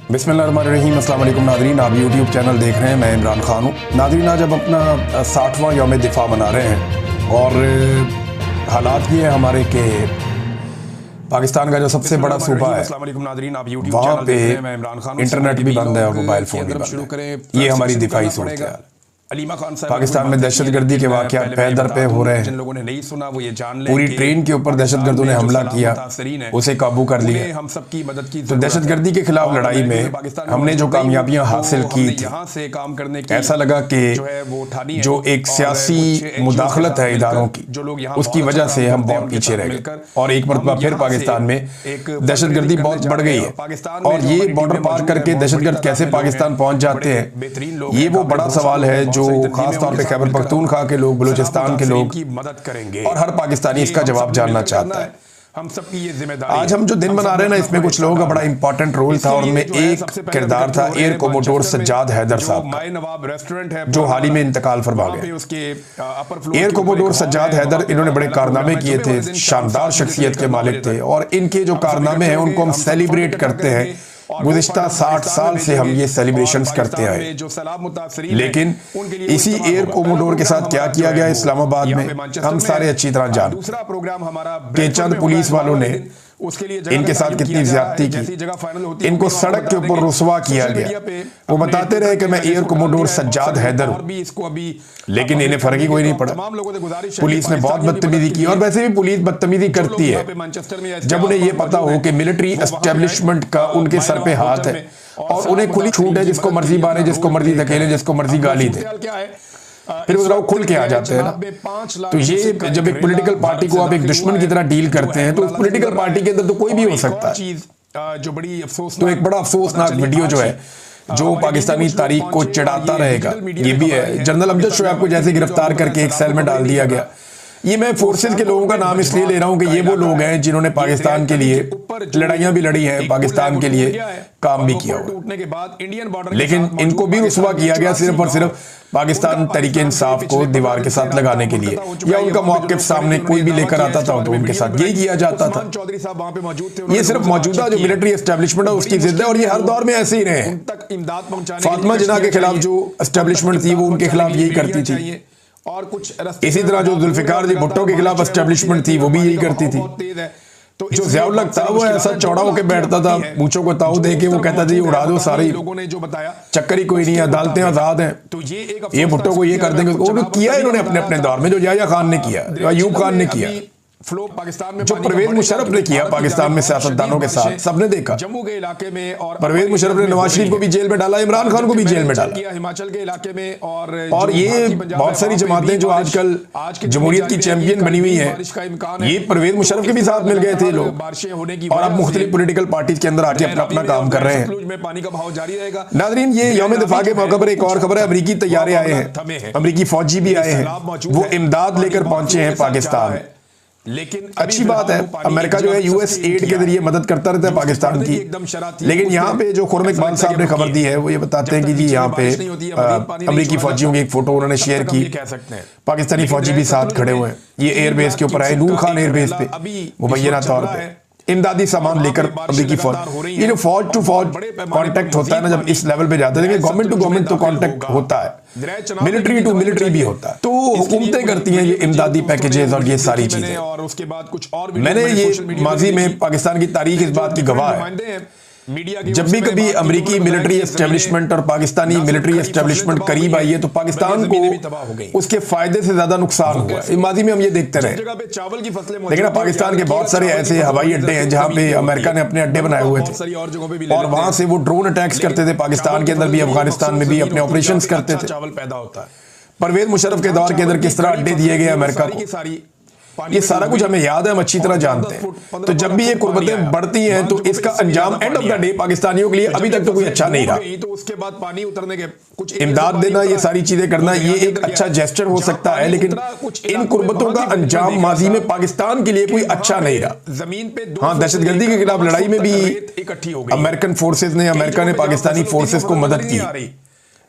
बिस्मिल्लाहिर्रहमानिर्रहीम। अस्सलाम वालेकुम नादरीन, आप यूट्यूब चैनल देख रहे हैं, मैं इमरान खान हूँ। नादरीन, आज हम अपना 60वां यौम दिफा मना रहे हैं और हालात ये है हमारे के पाकिस्तान का जो सबसे बड़ा सूबा है वहाँ पे इंटरनेट भी बंद है और मोबाइल फ़ोन भी बंद है। ये हमारी दिफाई सूरत है। पाकिस्तान में दहशतगर्दी के वाक़यात पे दर पे हो रहे हैं। जिन लोगों ने नहीं सुना वो ये जान लें पूरी ट्रेन के ऊपर दहशतगर्दों ने हमला किया, उसे काबू कर लिया। हम सबकी मदद की तो दहशतगर्दी के खिलाफ लड़ाई में हमने जो कामयाबियां हासिल की थी, ऐसा लगा कि जो एक सियासी मुदाखलत है इदारों की, उसकी वजह से हम बहुत पीछे रह गए और एक मरतबा फिर पाकिस्तान में दहशतगर्दी बहुत बढ़ गई है। और ये बॉर्डर पार करके दहशतगर्द कैसे पाकिस्तान पहुंच जाते हैं, ये वो बड़ा सवाल है जो खास तौर पे खैबर पख्तूनख्वा के लोग, बलूचिस्तान के लोग मदद करेंगे और हर पाकिस्तानी इसका जवाब जानना चाहता है। हम सबकी ये जिम्मेदारी। आज हम जो दिन मना रहे हैं ना, इसमें कुछ लोगों का बड़ा इंपॉर्टेंट रोल था और उनमें एक किरदार था एयर कोमोडोर सज्जाद हैदर साहब का, जो हाल ही में इंतकाल फरमा गए। एयर कोमोडोर सज्जाद हैदर, इन्होंने बड़े कारनामे किए थे, शानदार शख्सियत के मालिक थे और इनके जो कारनामे हैं उनको हम सेलिब्रेट करते हैं। गुज़िश्ता 60 साल से हम ये सेलिब्रेशंस करते आए, लेकिन इसी एयर कोमोडोर के साथ क्या किया गया इस्लामाबाद में हम सारे अच्छी तरह जानते हैं कि चंद पुलिस वालों ने इनके साथ कितनी ज्यादती की। इनको सड़क के ऊपर रुसवा किया गया। वो बताते रहे कि मैं एयर कोमोडोर सज्जाद हैदर हूं, लेकिन इन्हें फर्क ही कोई नहीं पड़ा। पुलिस ने बहुत बदतमीजी की और वैसे भी पुलिस बदतमीजी करती है जब उन्हें यह पता हो कि मिलिट्री एस्टेब्लिशमेंट का उनके सर पे हाथ है और उन्हें खुली छूट है, जिसको मर्जी मारे, जिसको मर्जी धकेले, जिसको मर्जी गाली दे, फिर वो खुल के आ जाते हैं ना। तो ये जब एक पॉलिटिकल पार्टी को आप एक दुश्मन की तरह डील करते हैं तो उस पॉलिटिकल पार्टी के अंदर तो कोई भी हो सकता है। जो बड़ी अफसोस, तो एक बड़ा अफसोसनाक वीडियो जो है जो पाकिस्तानी तारीख को चिढ़ाता रहेगा ये भी है। जनरल अमजद शोएब को जैसे गिरफ्तार करके एक सेल में डाल दिया गया। ये मैं फोर्सेस के लोगों का नाम इसलिए ले रहा हूं कि ये वो लोग हैं जिन्होंने पाकिस्तान के लिए लड़ाइयां भी लड़ी हैं, पाकिस्तान के लिए काम भी किया हुआ, लेकिन इनको भी रुसवा किया गया सिर्फ और सिर्फ पाकिस्तान तरीके इंसाफ को दीवार के साथ लगाने के लिए, या उनका मौक़िफ़ सामने कोई भी लेकर आता था तो उनके साथ यही किया जाता था। ये सिर्फ मौजूदा जो मिलिट्री एस्टेब्लिशमेंट है उसकी जिद है और ये हर दौर में ऐसे ही रहे हैं। फातिमा जिन्ना के खिलाफ जो एस्टेब्लिशमेंट थी वो उनके खिलाफ यही करती थी और कुछ इसी तरह जो जुल्फिकार अली भुट्टो के खिलाफ एस्टेब्लिशमेंट थी वो भी यही करती थी। तो जो ज़ियाउल हक था वो ऐसा चौड़ा होकर बैठता था, मूंछों को ताऊ दे के वो कहता था ये उड़ा दो सारी, लोगों ने जो बताया चक्कर ही कोई नहीं है, अदालतें आजाद हैं, तो ये भुट्टो को ये कर देंगे। वो किया इन्होंने अपने अपने दौर में, जो याह्या खान ने किया, अयूब खान ने किया, फ्लो पाकिस्तान में जो परवेज मुशर्रफ ने किया पाकिस्तान में सियासतदानों के साथ, सबने देखा। जम्मू के इलाके में और परवेज मुशर्रफ ने नवाज शरीफ को भी जेल में डाला, इमरान खान को भी जेल में डाला, हिमाचल के इलाके में। और ये बहुत सारी जमातें जो आजकल जमहूरियत की चैंपियन बनी हुई हैं, ये परवेज मुशर्रफ के भी साथ मिल गए थे लोग और अब मुख्तलिफ पॉलिटिकल पार्टीज के अंदर आके अपना अपना काम कर रहे हैं। पानी का भाव जारी रहेगा। नाज़रीन, ये यौम दिफा के मौके पर एक और खबर है, अमरीकी तैयारे आए हैं, अमरीकी फौजी भी आए हैं, वो इमदाद लेकर पहुंचे हैं पाकिस्तान। लेकिन अच्छी बात है, अमेरिका जो है यूएस एड के जरिए मदद करता रहता है पाकिस्तान की, लेकिन यहाँ पे जो खुर्रम इकबाल साहब ने खबर दी है वो ये बताते हैं कि जी यहाँ पे अमेरिकी फौजियों की एक फोटो उन्होंने शेयर की, पाकिस्तानी फौजी भी साथ खड़े हुए हैं। ये एयरबेस के ऊपर आए, नूर खान एयरबेस पे मुबैना तौर पे इमदादी सामान लेकर अमरीकी फौज। ये जो फौज टू फौज कांटेक्ट होता है ना, जब इस लेवल पे जाते हैं, गवर्नमेंट टू गवर्नमेंट तो कांटेक्ट होता है, मिलिट्री टू मिलिट्री भी होता है, तो हुकूमतें करती हैं ये इमदादी पैकेजेस और ये सारी चीजें। और उसके बाद कुछ और मैंने ये माजी में पाकिस्तान की तारीख इस बात की गवाह है, जब भी कभी अमेरिकी मिलिट्री एस्टेब्लिशमेंट और पाकिस्तानी मिलिट्री एस्टेब्लिशमेंट करीब आई है तो पाकिस्तान को उसके फायदे से ज्यादा नुकसान हुआ है। माजी में हम ये देखते रहे, लेकिन पाकिस्तान के बहुत सारे ऐसे हवाई अड्डे हैं जहां पे अमेरिका ने अपने अड्डे बनाए हुए थे और वहां से वो ड्रोन अटैक्स करते थे, पाकिस्तान के अंदर भी अफगानिस्तान में भी अपने ऑपरेशंस करते थे। परवेज मुशर्रफ के दौर के अंदर किस तरह अड्डे दिए गए अमेरिका को, ये सारा कुछ हमें याद है, हम अच्छी तरह जानते हैं। तो जब भी ये कुर्बतें बढ़ती हैं तो इसका अंजाम एंड ऑफ द डे पाकिस्तानियों के लिए अभी तक तो कोई अच्छा नहीं रहा। तो उसके बाद पानी उतरने के कुछ इमदाद देना, ये सारी चीजें करना, ये एक अच्छा जेस्चर हो सकता है, लेकिन इन कुर्बतों का अंजाम माजी में पाकिस्तान के लिए कोई अच्छा नहीं रहा। जमीन पे हाँ, दहशतगर्दी के खिलाफ लड़ाई में भी इकट्ठी हो गई, अमेरिकन फोर्सेज ने, अमेरिका ने पाकिस्तानी फोर्सेज को मदद की,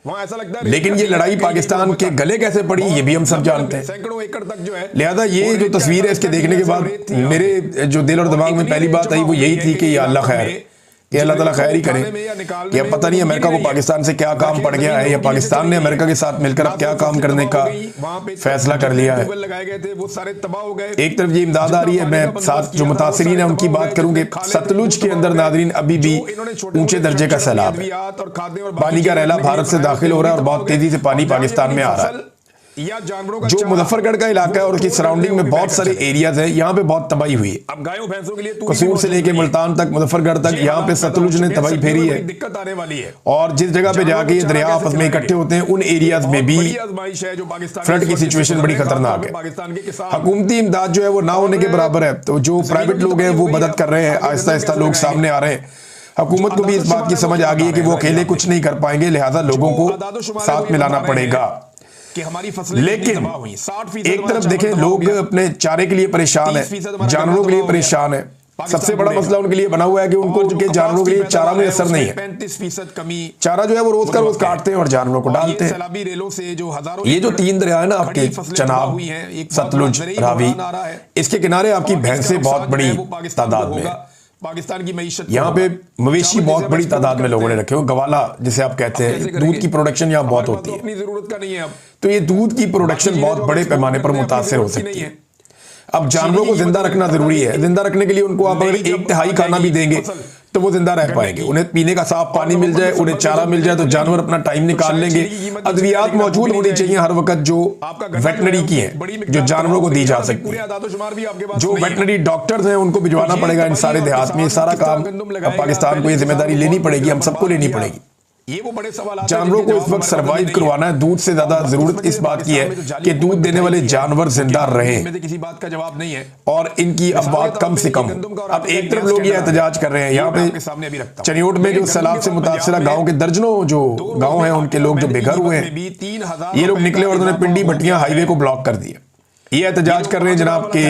ऐसा लगता है। लेकिन ये लड़ाई पाकिस्तान के गले कैसे पड़ी ये भी हम सब जानते हैं। सैकड़ों एकड़ तक जो है, लिहाजा ये जो तस्वीर है इसके देखने के बाद मेरे जो दिल और दिमाग में पहली बात आई वो यही थी कि या अल्लाह खैर, कि अल्लाह ताला खैर ही करे कि अब पता नहीं अमेरिका को पाकिस्तान से क्या काम पड़ गया है या पाकिस्तान ने अमेरिका के साथ मिलकर अब क्या काम करने का फैसला कर लिया है। एक तरफ ये इमदाद आ रही है, मैं साथ जो मुतासिरीन है उनकी बात करूंगे। सतलुज के अंदर नादरीन अभी भी ऊंचे दर्जे का सैलाब है, पानी का रैला भारत से दाखिल हो रहा है और बहुत तेजी से पानी पाकिस्तान में आ रहा है। जो मुजफ्फरगढ़ का इलाका है और उसकी सराउंडिंग में बहुत सारे एरियाज हैं, यहाँ पे बहुत तबाही हुई है। अब गायों भैंसों के लिए कसूर से लेके मुल्तान तक, मुजफ्फरगढ़ तक, यहाँ पे सतलुज ने तबाही फेरी है। दिक्कत आने वाली है और जिस जगह पे जाके ये दरिया आपस में इकट्ठे होते हैं उन एरियाज में भी फ्लड की सिचुएशन बड़ी खतरनाक है। हुकूमती इमदाद जो है वो ना होने के बराबर है, तो जो प्राइवेट लोग हैं वो मदद कर रहे हैं, आहिस्ता आहिस्ता लोग सामने आ रहे हैं। हुकूमत को भी इस बात की समझ आ गई है कि वो अकेले कुछ नहीं कर पाएंगे, लिहाजा लोगों को साथ मिलाना पड़ेगा। कि हमारी फसलें लेकिन एक तरफ देखें लोग अपने चारे के लिए परेशान है, जानवरों के लिए परेशान है। सबसे बड़ा मसला उनके लिए बना हुआ है कि उनको जो जानवरों के लिए चारा में असर नहीं है। 35% कमी चारा जो है वो रोज का रोज काटते हैं और जानवरों को डालते हैं। ये जो 3 दरिया है ना आपके, चनाब, सतलुज, रावी, इसके किनारे आपकी भैंसें बहुत बड़ी तादाद में, पाकिस्तान की मईशत, यहाँ पे मवेशी बहुत बड़ी तादाद में लोगों ने रखे हो, गवाला जिसे आप कहते हैं। दूध की प्रोडक्शन यहाँ बहुत होती है, अपनी जरूरत का नहीं है अब, तो ये दूध की प्रोडक्शन बहुत बड़े पैमाने पर मुतासिर हो सकती है। अब जानवरों को जिंदा रखना जरूरी है, जिंदा रखने के लिए उनको आप अगर 1/3 खाना भी देंगे तो वो जिंदा रह पाएंगे। उन्हें पीने का साफ पानी मिल जाए, उन्हें चारा मिल जाए तो जानवर अपना टाइम निकाल लेंगे। अद्वियात मौजूद होनी चाहिए हर वक्त जो वेटनरी की हैं, जो जानवरों को दी जा सकती है। जो वेटनरी डॉक्टर्स हैं उनको भिजवाना पड़ेगा इन सारे देहात में। सारा काम पाकिस्तान को ये जिम्मेदारी लेनी पड़ेगी, हम सबको लेनी पड़ेगी। ये वो बड़े सवाल जानवरों को इस वक्त सरवाइव करवाना है। दूध से ज्यादा जरूरत इस बात की है कि दूध देने वाले जानवर जिंदा रहें, किसी बात का जवाब नहीं है, और इनकी अफवाह कम से कम। अब एक तरफ लोग ये एहतजाज कर रहे हैं, यहाँ पे चनियोट में जो सैलाब से मुतासरा गाँव के दर्जनों जो गाँव हैं उनके लोग जो बेघर हुए हैं, ये लोग निकले और उन्होंने पिंडी भट्टियां हाईवे को ब्लॉक कर दिया। ये एहतजाज कर रहे हैं जनाब के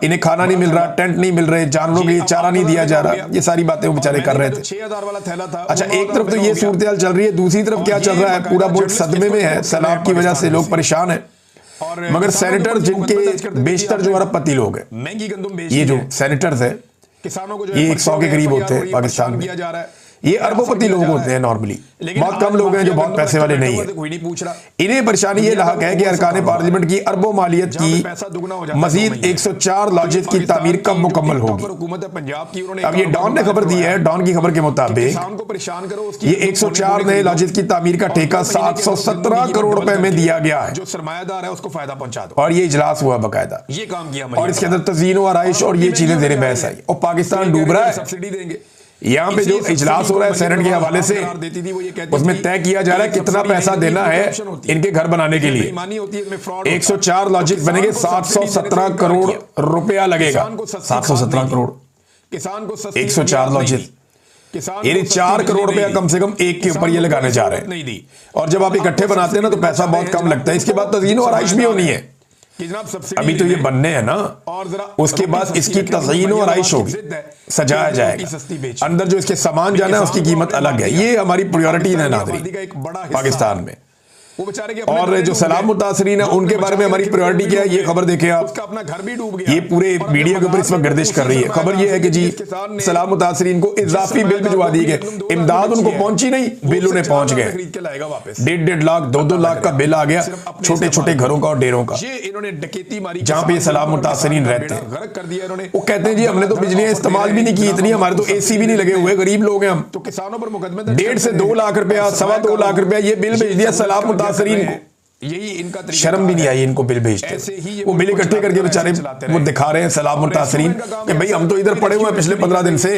इन्हें खाना नहीं मिल रहा, टेंट नहीं मिल रहे, जानवरों के लिए चारा नहीं दिया जा रहा। ये सारी बातें वो बेचारे कर रहे थे। 6000 वाला थैला था। अच्छा, एक तरफ तो ये सूरत हाल चल रही है, दूसरी तरफ क्या चल रहा है, पूरा मुल्क सदमे में है। सैलाब की वजह से लोग परेशान है मगर सेनेटर जिनके बेशतर जो अरबपति लोग हैं, महंगी गंदम, ये जो सेनेटर्स है किसानों को ये 100 के करीब होते हैं पाकिस्तान में। ये अरबोपति लोग होते हैं नॉर्मली, बहुत कम लोग हैं जो बहुत पैसे वाले नहीं है। इन्हें परेशानी ये लाक है कि अरकान पार्लियामेंट की अरबों मालियत की मजीद 104 लॉजेस की तामीर कब मुकम्मल होगी। अब ये डॉन ने खबर दी है, डॉन की खबर के मुताबिक ये 104 नए लॉजेस की तामीर का ठेका 717 करोड़ रुपए में दिया गया है। जो सरमायादार है उसको फायदा पहुंचा दो। और ये इजलास हुआ बकायदा, ये काम किया और इसके अंदर तज़ीन व आराइश और ये चीजें जेर बहस आई और पाकिस्तान डूब रहा है। सब्सिडी देंगे। यहाँ पे जो इजलास हो रहा है सेनेट के हवाले से, उसमें तय किया जा रहा है कितना पैसा देना है इनके घर बनाने के लिए। 104 लॉजिक बनेंगे, 717 करोड़ रुपया लगेगा। 717 करोड़ किसान को 104 लॉजिक, यानी 4 करोड़ रुपया कम से कम एक के ऊपर ये लगाने जा रहे हैं। और जब आप इकट्ठे बनाते हैं ना तो पैसा बहुत कम लगता है। इसके बाद तज़ीन और आराइश भी होनी है। अभी तो ये बनने हैं ना, और जरा उसके बाद इसकी तज़ीन और आराइश होगी, सजाया जाएगा। अंदर जो इसके सामान जाना है उसकी कीमत अलग है। ये हमारी प्रायोरिटी है नाज़रीन पाकिस्तान में। और जो सैलाब मुतासरीन है उनके बारे में हमारी प्रायोरिटी क्या है, ये खबर देखें आप। अपना घर भी डूब गया। ये पूरे मीडिया के ऊपर इस वक्त गर्दिश कर रही है। खबर ये है कि जी सैलाब मुतासरीन को इजाफी बिल भिजवा दिए गए, इमदाद उनको पहुंची नहीं, बिल उन्हें पहुंच गए। 1.5 लाख 2 लाख का बिल आ गया छोटे छोटे घरों का और डेरों का, जहां पे सैलाब मुतासरीन रहते हैं। वो कहते हैं जी हमने तो बिजलियां इस्तेमाल भी नहीं की इतनी, हमारे तो AC भी नहीं लगे हुए, गरीब लोग हैं हम, तो किसानों पर मुकदमे 1.5 से 2 लाख रुपया, 2.25 लाख रुपया ये बिल भेज दिया सैलाब मुतासरीन को। यही इनका शर्म भी नहीं आई इनको बिल भेजते। वो बिल इकट्ठे करके बेचारे वो दिखा रहे हैं सैलाब मुतासरीन कि भाई हम तो इधर पड़े हुए हैं पिछले 15 दिन से,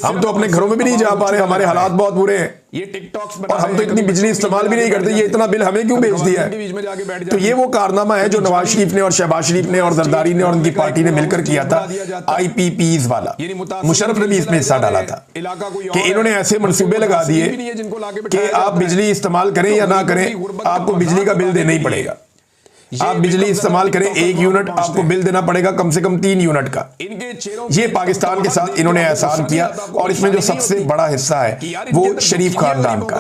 हम तो अपने घरों में भी नहीं जा पा रहे, हमारे हालात बहुत बुरे हैं, ये टिकटॉक्स और हम तो इतनी बिजली इस्तेमाल भी नहीं करते, ये इतना बिल हमें क्यों भेज दिया है। तो ये वो कारनामा है जो नवाज शरीफ ने और शहबाज शरीफ ने और जरदारी ने और उनकी पार्टी ने मिलकर किया था, IPPs वाला। मुशर्रफ ने भी इसमें हिस्सा डाला था कि इन्होंने ऐसे मंसूबे लगा दिए कि आप बिजली इस्तेमाल करें या ना करें आपको बिजली का बिल देना ही पड़ेगा। आप बिजली इस्तेमाल करें 1 यूनिट, आपको बिल देना पड़ेगा कम से कम 3 यूनिट का। ये पाकिस्तान के साथ इन्होंने एहसान किया और इसमें जो सबसे बड़ा हिस्सा है वो शरीफ खानदान का।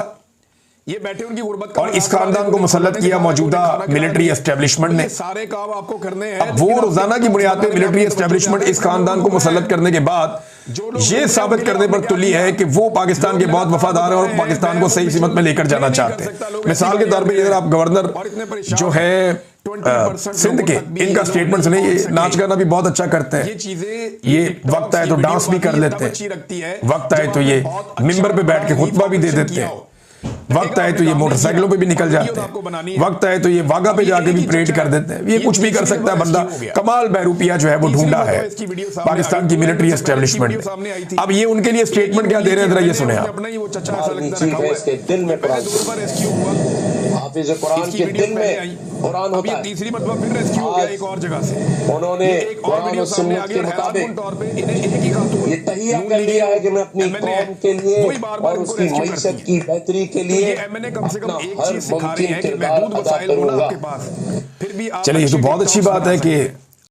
ये बैठे उनकी गुर्बत का और इस खानदान को मुसल्लत किया मौजूदा मिलिट्री एस्टेब्लिशमेंट ने। सारे काम आपको करने हैं। अब वो रोजाना की बुनियाद पे मिलिट्री एस्टेब्लिशमेंट इस खानदान को मुसल्लत करने के बाद ये साबित करने पर तुली है कि वो पाकिस्तान के बहुत वफादार हैं और पाकिस्तान को सही सीमत में लेकर जाना चाहते हैं। मिसाल के तौर पर अगर आप गवर्नर जो है सिंध के, इनका स्टेटमेंट सुने, ये नाच गाना भी बहुत अच्छा करते हैं, ये वक्त आए तो डांस भी कर लेते हैं, वक्त आए तो ये मिंबर पे बैठ के खुतबा भी दे देते हैं, वक्त आए तो ये मोटरसाइकिलों पे भी निकल जाते हैं, वक्त आए तो ये वागा पे जाके भी परेड कर देते हैं। ये कुछ भी कर सकता है बंदा। कमाल बहरूपिया जो है वो ढूंढा है पाकिस्तान की मिलिट्री एस्टेब्लिशमेंट में। अब ये उनके लिए स्टेटमेंट क्या दे रहे हैं, जरा ये सुने आप। हाफिज कुरान के दिल में कुरान होता है। तीसरी मरतबा फिर रेस्क्यू हो गया एक और जगह से। उन्होंने कुरान और सुन्नत के मुताबिक ये तहिया कर लिया है कि मैं अपनी कौम के लिए और उसकी मईशत की बेहतरी के लिए अपना हर मुमकिन किरदार अदा करूंगा। चलिए, ये तो बहुत अच्छी बात है कि